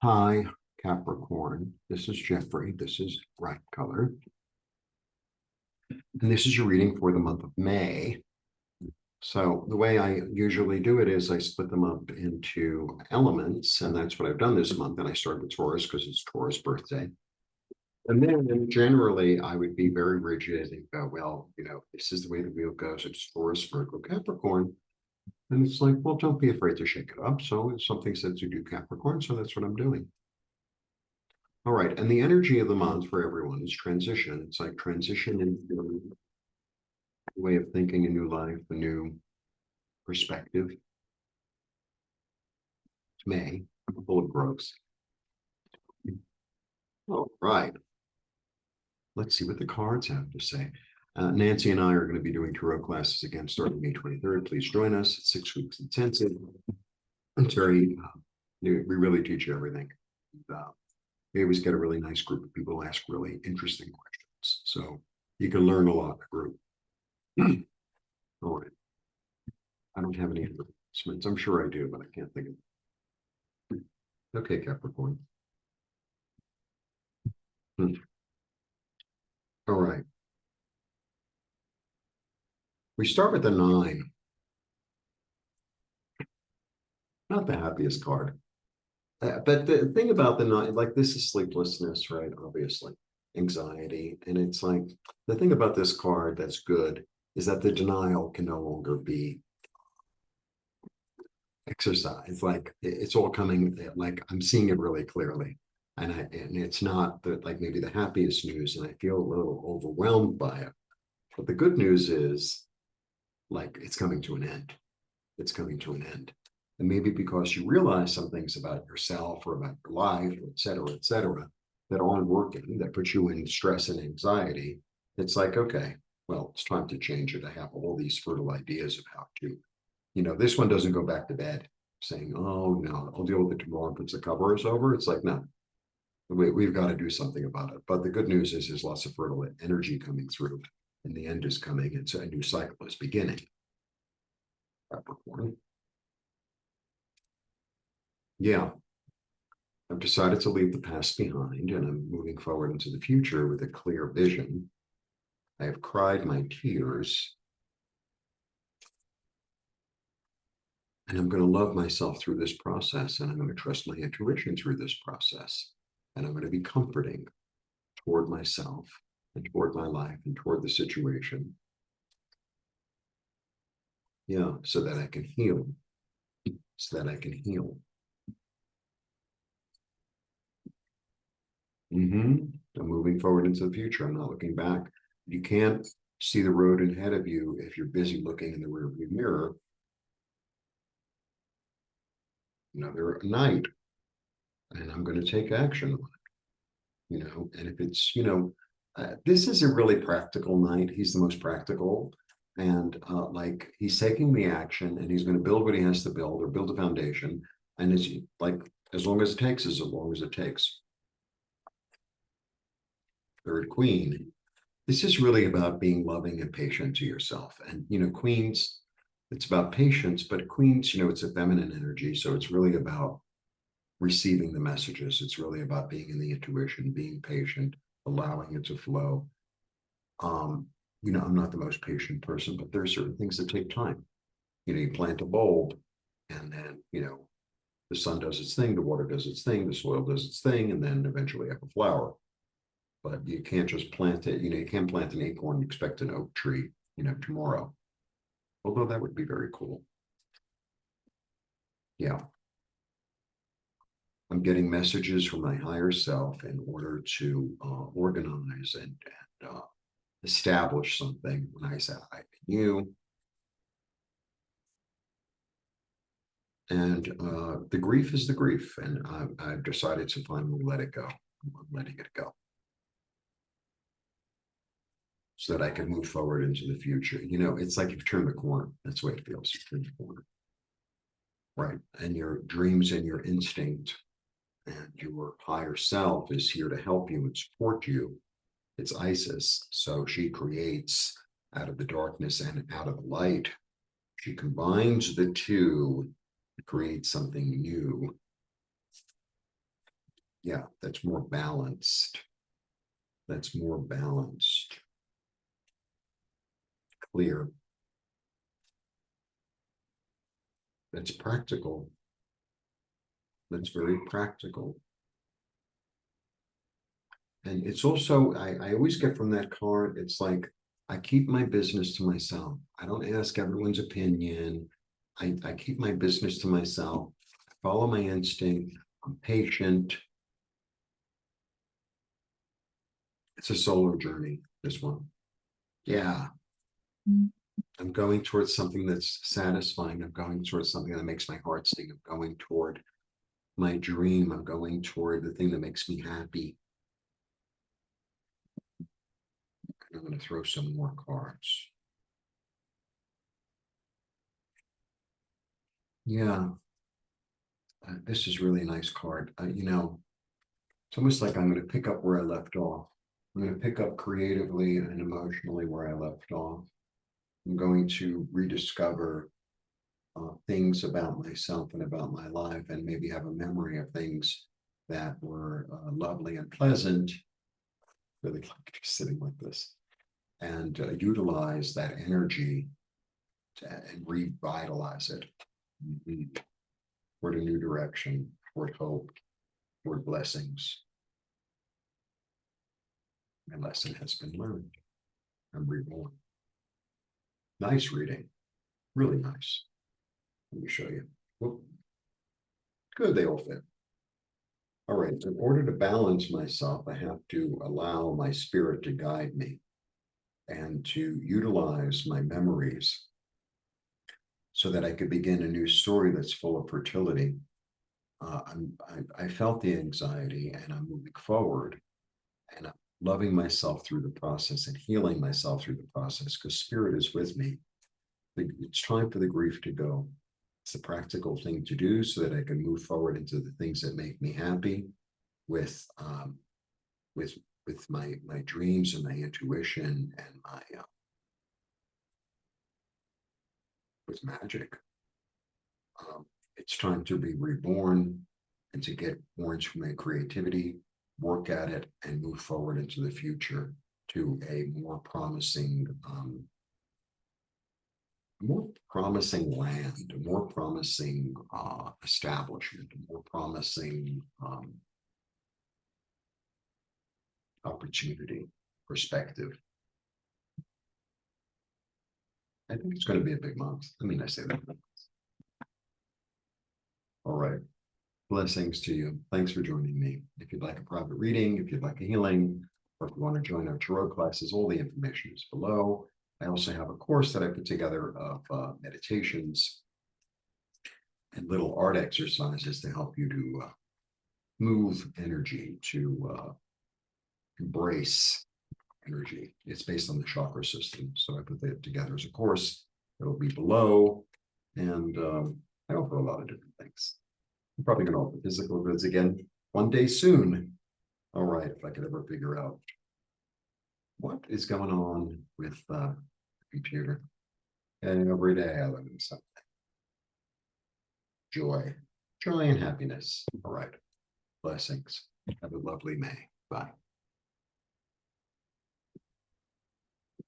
Hi, Capricorn. This is Jeffrey. This is right color. And this is your reading for the month of May. So the way I usually do it is I split them up into elements, and that's what I've done this month. And I started with Taurus because it's Taurus' birthday. And then generally I would be very rigid and go, well, this is the way the wheel goes. It's Taurus, Virgo, Capricorn. And it's like, well, don't be afraid to shake it up. So if something says to do Capricorn, so that's what I'm doing. All right, and the energy of the month for everyone is transition. It's like transition into a way of thinking, a new life, a new perspective. It's May, full of growth. All right, let's see what the cards have to say. Nancy and I are going to be doing tarot classes again starting May 23rd. Please join us. It's 6 weeks intensive. It's very, we really teach you everything. We always get a really nice group of people who ask really interesting questions. So you can learn a lot in a group. All right. I don't have any announcements. I'm sure I do, but I can't think of it. Okay, Capricorn. All right. We start with the 9. Not the happiest card. But the thing about the 9, like this is sleeplessness, right? Obviously, anxiety. And it's like the thing about this card that's good is that the denial can no longer be exercised. Like it's all coming, like I'm seeing it really clearly. And it's not like maybe the happiest news, and I feel a little overwhelmed by it. But the good news is like it's coming to an end. It's coming to an end. And maybe because you realize some things about yourself or about your life, et cetera, that aren't working, that put you in stress and anxiety, it's like, okay, well, it's time to change it. I have all these fertile ideas of how to, this one doesn't go back to bed saying, oh, no, I'll deal with it tomorrow and puts the covers over. It's like, no, we've got to do something about it. But the good news is there's lots of fertile energy coming through, and the end is coming, and so a new cycle is beginning. Capricorn. Yeah, I've decided to leave the past behind, and I'm moving forward into the future with a clear vision. I have cried my tears, and I'm going to love myself through this process, and I'm going to trust my intuition through this process, and I'm going to be comforting toward myself and toward my life and toward the situation. Yeah, so that I can heal, so that I can heal. I'm moving forward into the future. I'm not looking back. You can't see the road ahead of you if you're busy looking in the rearview mirror. Another night, and I'm going to take action on it. And if it's, this is a really practical night. He's the most practical, and like he's taking the action, and he's going to build what he has to build or build a foundation. And it's like as long as it takes, as long as it takes. Third Queen. This is really about being loving and patient to yourself. And, Queens, it's about patience, but Queens, it's a feminine energy. So it's really about receiving the messages. It's really about being in the intuition, being patient, allowing it to flow. I'm not the most patient person, but there are certain things that take time. You plant a bulb, and then, the sun does its thing, the water does its thing, the soil does its thing, and then eventually have a flower. But you can't just plant it. You can't plant an acorn and expect an oak tree, tomorrow. Although that would be very cool. Yeah. I'm getting messages from my higher self in order to organize and establish something. When I say I you, and the grief is the grief, and I've decided to finally let it go. I'm letting it go, so that I can move forward into the future. It's like you've turned the corner. That's the way it feels. You've turned the corner. Right. And your dreams and your instinct and your higher self is here to help you and support you. It's Isis. So she creates out of the darkness and out of the light. She combines the two to create something new. Yeah, that's more balanced. That's more balanced. Clear. That's practical. That's very practical. And it's also, I always get from that card, it's like, I keep my business to myself. I don't ask everyone's opinion. I keep my business to myself. I follow my instinct. I'm patient. It's a solo journey, this one. Yeah. I'm going towards something that's satisfying. I'm going towards something that makes my heart sing. I'm going toward my dream. I'm going toward the thing that makes me happy. And I'm going to throw some more cards. Yeah, this is really a nice card. You know, it's almost like I'm going to pick up where I left off. I'm going to pick up creatively and emotionally where I left off. I'm going to rediscover things about myself and about my life, and maybe have a memory of things that were lovely and pleasant. Really like just sitting like this, and utilize that energy and revitalize it toward a new direction, toward hope, toward blessings. My lesson has been learned. I'm reborn. Nice reading, really nice. Let me show you. Whoop. Good, they all fit. All right, in order to balance myself, I have to allow my spirit to guide me and to utilize my memories so that I could begin a new story that's full of fertility. I felt the anxiety, and I'm moving forward, and I'm loving myself through the process and healing myself through the process, because spirit is with me. It's time for the grief to go. It's the practical thing to do so that I can move forward into the things that make me happy with with my dreams and my intuition and my with magic. It's time to be reborn and to get more into my creativity, work at it, and move forward into the future to a more promising land, a more promising establishment, a more promising opportunity, perspective. I think it's going to be a big month. I mean, I say that. All right. Blessings to you. Thanks for joining me. If you'd like a private reading, if you'd like a healing, or if you want to join our tarot classes, all the information is below. I also have a course that I put together of meditations and little art exercises to help you to move energy, to embrace energy. It's based on the chakra system. So I put that together as a course. It'll be below. And I offer a lot of different things. I'm probably going to offer physical goods again one day soon. All right, if I could ever figure out what is going on with the computer. And every day I learn something. Joy and happiness. All right. Blessings. Have a lovely May. Bye.